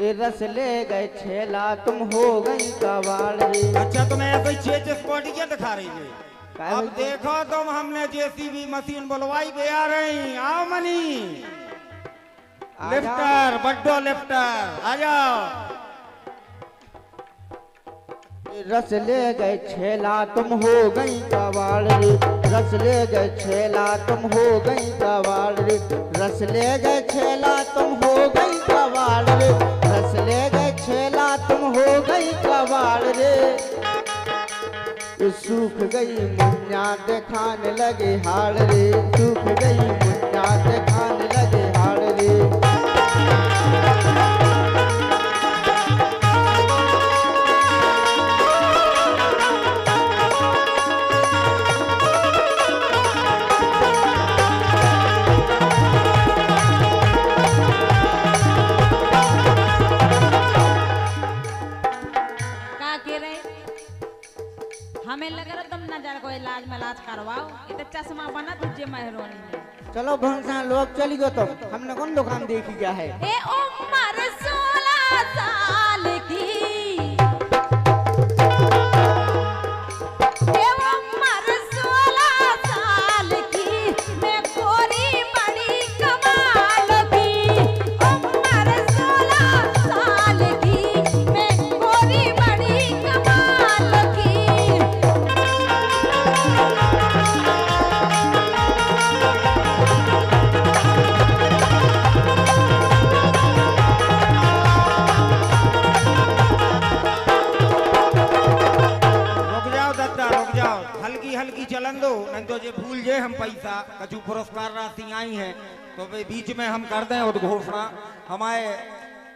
ये रस ले गए छेला तुम हो गई कबाड़ी। अच्छा तुम्हें ऐसे चेचिस बॉडी दिखा रही है। अब देखो तुम, हमने जेसीबी मशीन बुलवाई दे आ रही। आओ मनी लिफ्टर, बड्डो लिफ्टर आ जाओ। रस ले गए छेला तुम हो गई कबाड़ी। रस ले गए छेला तुम हो गई कबाड़ी। रस ले गए छेला तुम हो गई कबाड़ी। रस ले गए छेला तुम हो गई कबाड़ी। सूख गई मुन्ना दिखाने लगे हाड़ रे। सूख गई मुन्ना दिखाने लगे हाड़ रे। हमें लग रहा तुम न जाने कोई इलाज में इलाज करवाओ। इतना चश्मा बना तुझे मेहरबानी में। चलो भंसा लोग चली गो तो हमने कौन दुकान देखी क्या है। ए उम्र 16 साल की, ए उम्र 16 साल की, मैं गोरी बड़ी कमाल की। उम्र 16 साल की, मैं गोरी बड़ी कमाल की। हल्की चलन दो, नहीं तो जे भूल जे हम पैसा कछु पुरस्कार राशि आई है तो वे बीच में हम कर दें उद्घोषणा। हमारे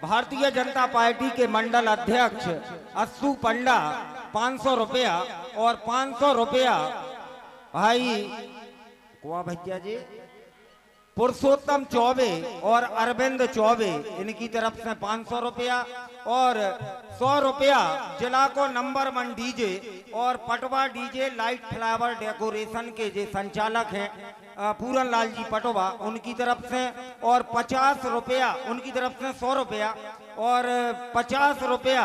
भारतीय जनता पार्टी के मंडल अध्यक्ष अस्सू पंडा 500 रुपया और 500 रुपया भाई कुआ भैया जी पुरुषोत्तम चौबे और अरविंद चौबे, इनकी तरफ से 500 रुपया और 100 रुपया जिला को नंबर 1 डीजे और Patwa DJ light flower decoration के जो संचालक हैं पूरन लाल जी पटवा, उनकी तरफ से, और 50 रुपया उनकी तरफ से 100 रुपया और 50 रुपया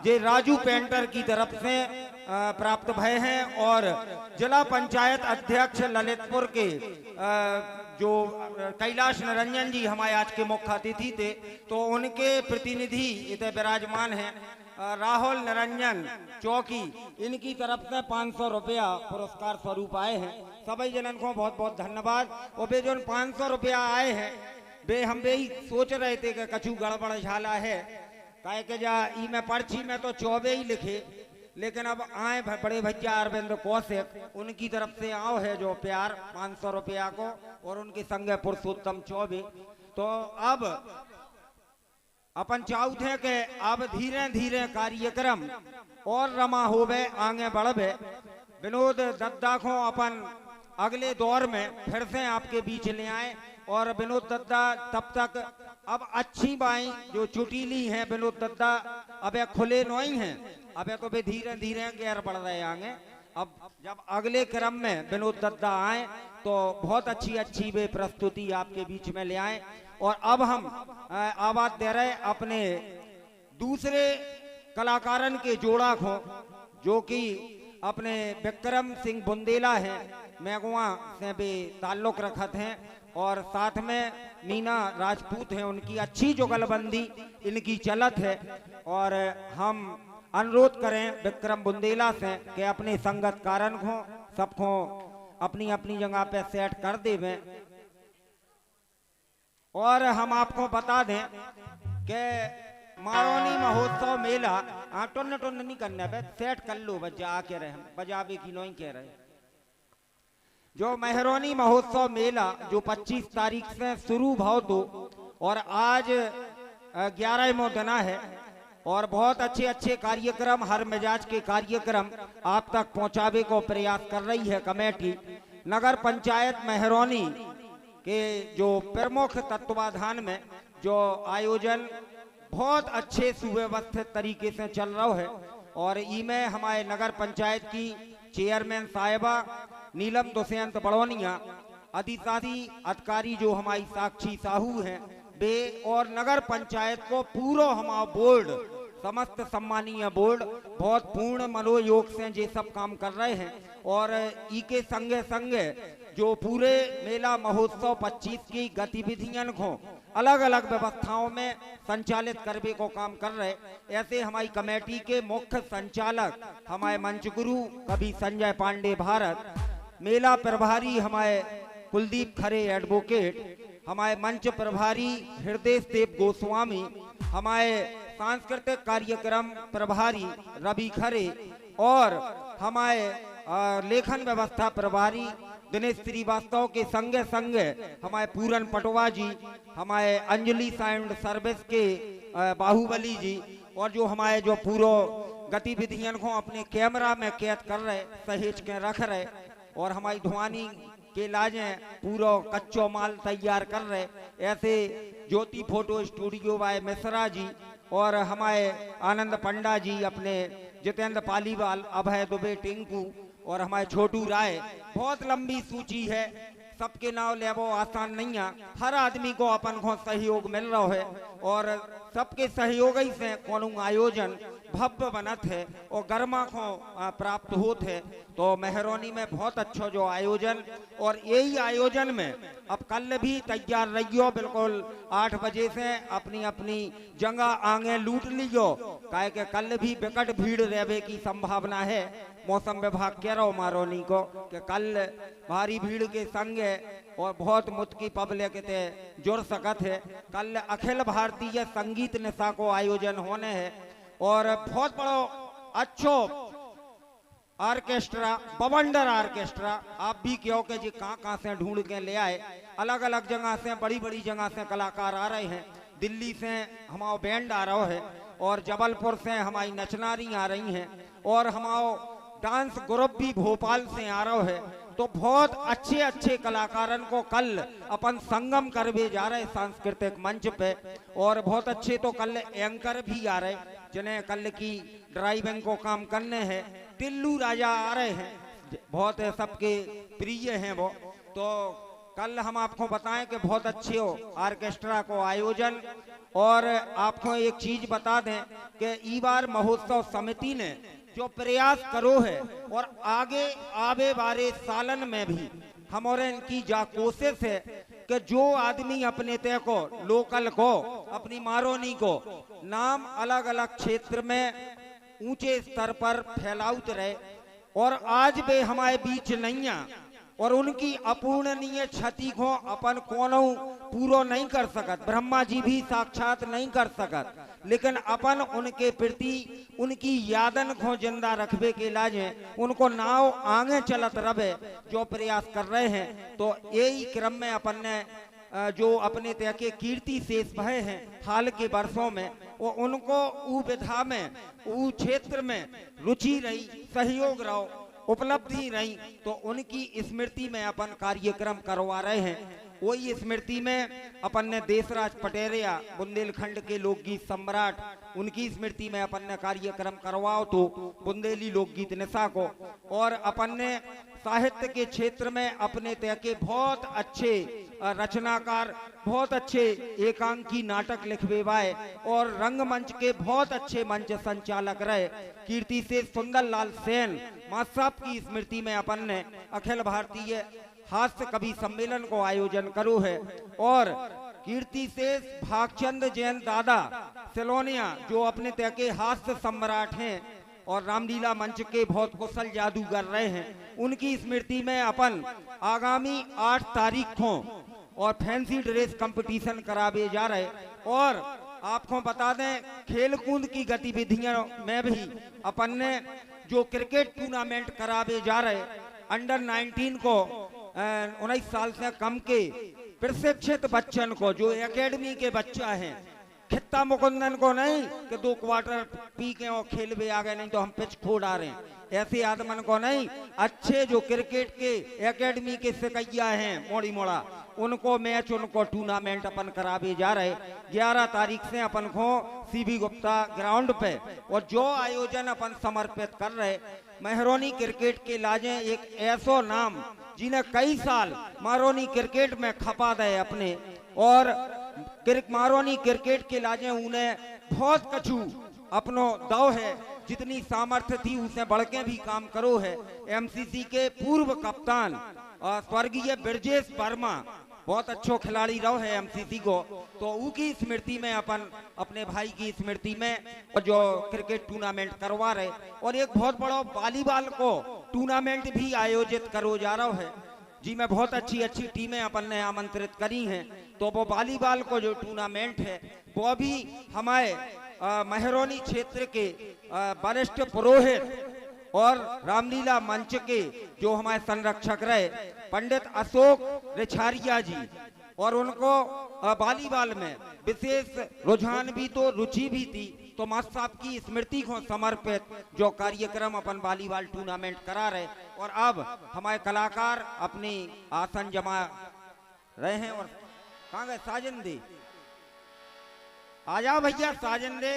जे राजू पेंटर की तरफ से प्राप्त भय हैं। और जिला पंचायत अध्यक्ष ललितपुर के जो कैलाश निरंजन जी हमारे आज के मुख्य अतिथि थे, तो उनके प्रतिनिधि इतने विराजमान हैं राहुल निरंजन चौकी, इनकी तरफ से 500 रुपया पुरस्कार स्वरूप आए हैं। सभी जनन को बहुत बहुत धन्यवाद। और वे जो 500 रुपया आए हैं वे हम भी सोच रहे थे कि कछु गड़बड़ झाला है, काहे के जा ई में पर्ची में तो चौबे ही लिखे, लेकिन अब आए बड़े भैया अरविंद कौशिक, उनकी तरफ से आओ है जो प्यार 500 रुपया को, और उनके संगे पुरुषोत्तम चौबे। तो अब अपन चाहते हैं कि अब धीरे धीरे कार्यक्रम और रमा होवे, आगे बढ़े। विनोद दत्ता को अपन अगले दौर में फिर से आपके बीच ले आए। और विनोद दत्ता तब तक अब अच्छी बाई जो चुटीली हैं विनोद दत्ता अब खुले नोई हैं, अब तो वे धीरे धीरे गैर बढ़ रहे आगे। अब जब अगले क्रम में विनोद दत्ता आए तो बहुत अच्छी वे प्रस्तुति आपके बीच में ले आए। और अब हम आवाज दे रहे अपने दूसरे कलाकारन के जोड़ा को, जो कि अपने विक्रम सिंह बुंदेला हैं, मैगुआ से भी ताल्लुक रखत हैं, और साथ में मीना राजपूत हैं, उनकी अच्छी जुगलबंदी इनकी चलत है। और हम अनुरोध करें विक्रम बुंदेला से कि अपने संगत कारण को सबको अपनी अपनी जगह पे सेट कर देवें। और हम आपको बता दें कि मारोनी महोत्सव मेला टुन्न टुन्न नहीं करना है, सेट कर लो बजा आके रहे, हम बजावे की नहीं कह रहे। जो मेहरोनी महोत्सव मेला जो 25 तारीख से शुरू भाव दो और आज 11वां दिन है, और बहुत अच्छे कार्यक्रम, हर मिजाज के कार्यक्रम आप तक पहुंचावे को प्रयास कर रही है कमेटी। नगर पंचायत मेहरोनी के जो प्रमुख तत्वाधान में जो आयोजन बहुत अच्छे सुव्यवस्थित तरीके से चल रहा है। और इनमें हमारे नगर पंचायत की चेयरमैन साहिबा नीलम दुष्यंत बड़ौनिया, अधिशासी अधिकारी जो हमारी साक्षी साहू हैं, बे और नगर पंचायत को पूरा हमारा बोर्ड, समस्त सम्मानीय बोर्ड बहुत पूर्ण मनोयोग से ये सब काम कर रहे हैं। और ई के संगे संगे जो पूरे मेला महोत्सव 25 की गतिविधियों को अलग अलग व्यवस्थाओं में संचालित करने को काम कर रहे। ऐसे हमारी कमेटी के मुख्य संचालक हमारे मंच गुरु कवि संजय पांडे भारत, मेला प्रभारी हमारे कुलदीप खरे एडवोकेट, हमारे मंच प्रभारी हृदय देव गोस्वामी, हमारे सांस्कृतिक कार्यक्रम प्रभारी रवि खरे और हमारे लेखन व्यवस्था प्रभारी दिनेश श्रीवास्तव के संगे संगे हमारे पूरन पटवा जी, हमारे अंजलि साउंड सर्विस के बाहुबली जी, और जो हमारे जो पूरा गतिविधियों को अपने कैमरा में कैद कर रहे, सहेज के रख रहे, और हमारी ध्वनि के लाजे पूरा कच्चो माल तैयार कर रहे। ऐसे ज्योति फोटो स्टूडियो वाले मिश्रा जी और हमारे आनंद पंडा जी, अपने जितेंद्र पालीवाल, अभय दुबे, टिंकू और हमारे छोटू राय, बहुत लंबी सूची है। सबके नाम ले वो आसान नहीं है। हर आदमी को अपन को सहयोग मिल रहा है और सबके सहयोग ही से कोनो आयोजन भव्य बनत है और गर्मा को प्राप्त होते है। तो मेहरौनी में बहुत अच्छा जो आयोजन, और यही आयोजन में अब कल भी तैयार रहियो, बिल्कुल 8 बजे से अपनी अपनी जगह आगे लूट लियो, काहे के कल भी विकट भीड़ रहने की संभावना है। मौसम विभाग कह रहा मारोनी को कि कल भारी भीड़ के संगे और बहुत मुत्की पब्लिक ते जुड़ सकत है। कल अखिल भारतीय संगीत निशा को आयोजन होने हैं और बहुत बड़ा अच्छो ऑर्केस्ट्रा, बवंडर ऑर्केस्ट्रा, आप भी कहो कि जी कहाँ से ढूंढ के ले आए। अलग अलग जगह से, बड़ी बड़ी जगह से कलाकार आ रहे हैं। दिल्ली से हमारा बैंड आ रहा है और जबलपुर से हमारी नचनारी आ रही हैं और हमारा डांस ग्रुप भी भोपाल से आ रहा है। तो बहुत अच्छे अच्छे कलाकारन को कल अपन संगम करवे जा रहे सांस्कृतिक मंच पे, और बहुत अच्छे तो कल एंकर भी आ रहे जिन्हें कल की ड्राइविंग को काम करने हैं। टिल्लू राजा आ रहे हैं, बहुत सबके प्रिय हैं वो। तो कल हम आपको बताएं कि बहुत अच्छे हो ऑर्केस्ट्रा को आयोजन। और आपको एक चीज बता दें कि ई बार महोत्सव समिति ने जो प्रयास करो है और आगे आवे वाले सालन में भी हमारे इनकी जा कोशिश है कि जो आदमी अपने तय को, लोकल को, अपनी मारोनी को नाम अलग अलग क्षेत्र में ऊंचे स्तर पर फैलाउत रहे। और आज वे हमारे बीच नहीं है और उनकी अपूर्णनीय क्षति को अपन कोनो पूरो नहीं कर सकत, ब्रह्मा जी भी साक्षात नहीं कर सकत, लेकिन अपन उनके प्रति उनकी यादन को जिंदा रखबे के लाजे उनको नाव आगे चलत रहे जो प्रयास कर रहे हैं। तो यही क्रम में अपन ने जो अपने तय के कीर्ति शेष भय हैं हाल के वर्षों में, वो उनको ऊ विधा में, ऊ क्षेत्र में रुचि रही, सहयोग रहो, उपलब्धि रही, तो उनकी स्मृति में अपन कार्यक्रम करवा रहे हैं। वही स्मृति में अपन ने देशराज पटेरिया, बुंदेलखंड के लोकगीत सम्राट, उनकी स्मृति में अपन ने कार्यक्रम करवाओ तो बुंदेली लोकगीत निशा को। और अपन ने साहित्य के क्षेत्र में अपने तय के बहुत अच्छे रचनाकार, बहुत अच्छे एकांकी नाटक लिखवे वाए और रंगमंच के बहुत अच्छे मंच संचालक रहे कीर्ति से सुंदरलाल सेन मासाब की स्मृति में अपन ने अखिल भारतीय हास्य कवि सम्मेलन को आयोजन करो है। और कीर्ति से भागचंद जैन दादा सिलोनिया जो अपने तय के हास्य सम्राट हैं और रामलीला मंच के बहुत कुशल जादूगर रहे हैं, उनकी स्मृति में अपन आगामी 8 तारीख को और फैंसी ड्रेस कंपटीशन करावे जा रहे। और आपको बता दें खेल कूद की गतिविधियों में भी अपन ने जो क्रिकेट टूर्नामेंट करावे जा रहे, अंडर 19 को 19 साल से कम के प्रशिक्षित बच्चन को, जो एकेडमी के बच्चा हैं, खित्ता मुकुंदन को नहीं कि 2 क्वार्टर पी के और खेल भी आ गए, नहीं तो हम पिच फोड़ आ रहे हैं, ऐसे आदमन को नहीं, अच्छे जो क्रिकेट के एकेडमी के सिकैया हैं मोड़ी मोड़ा, उनको मैच, उनको टूर्नामेंट अपन करावे जा रहे 11 तारीख से अपन को सीबी गुप्ता ग्राउंड पे। और जो आयोजन अपन समर्पित कर रहे मेहरोनी क्रिकेट के लाजे एक ऐसो नाम जिन्हें कई साल मारोनी क्रिकेट में खपा दे अपने, और मारोनी क्रिकेट के लाजे उन्हें बहुत कछु अपनो दाव है, जितनी सामर्थ्य थी उससे बढ़ के भी काम करो है। एमसीसी के पूर्व कप्तान स्वर्गीय ब्रजेश वर्मा बहुत अच्छो खिलाड़ी रहो है एमसीसी को, तो उनकी स्मृति में अपन अपने भाई की स्मृति में जो क्रिकेट टूर्नामेंट करवा रहे, और एक बहुत बड़ा वॉलीबॉल को टूर्नामेंट भी आयोजित करो जा रहा है, जी मैं बहुत अच्छी अच्छी टीमें अपन ने आमंत्रित करी हैं। तो वो वॉलीबॉल को जो टूर्नामेंट है वो भी हमारे महरौनी क्षेत्र के वरिष्ठ पुरोहित और रामलीला मंच के जो हमारे संरक्षक रहे पंडित अशोक रिछारिया जी, और उनको वॉलीबॉल में विशेष रुझान भी तो रुचि भी थी, तो मास्टर साहब की स्मृति को समर्पित जो कार्यक्रम अपन वॉलीबॉल टूर्नामेंट करा रहे, और अब हमारे कलाकार अपनी आसन जमा रहे हैं। और कहाँ गए साजन दे, आ जाओ भैया साजन दे।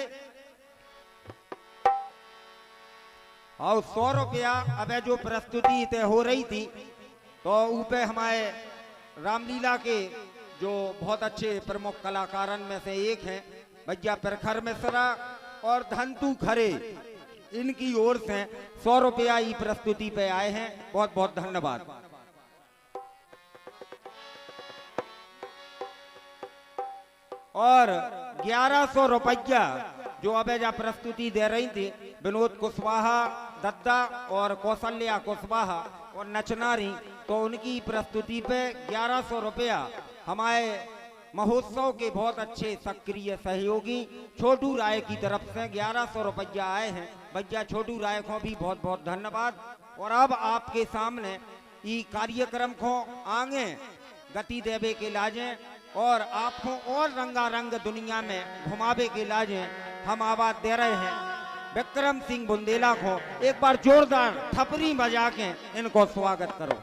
और 100 रुपया अब जो प्रस्तुति तय हो रही थी तो ऊपर हमारे रामलीला के जो बहुत अच्छे प्रमुख कलाकारन में से एक हैं भैया प्रखर मिश्रा और धंतु खरे, इनकी ओर से 100 रुपया ही प्रस्तुति पे आए हैं, बहुत बहुत धन्यवाद। और 1100 रुपया जो अबेजा प्रस्तुति दे रही थी विनोद कुशवाहा दत्ता और कौशल्या कुशवाहा और नचनारी, तो उनकी प्रस्तुति पे 1100 रुपया हमारे महोत्सव के बहुत अच्छे सक्रिय सहयोगी छोटू राय की तरफ से 1100 रुपया आए हैं। भैया छोटू राय को भी बहुत बहुत धन्यवाद। और अब आपके सामने ये कार्यक्रम को आगे गति देवे के लाजे और आपको और रंगारंग दुनिया में घुमावे के लाजे हम आवाज दे रहे हैं विक्रम सिंह बुंदेला को। एक बार जोरदार थपरी बजा के इनको स्वागत करो।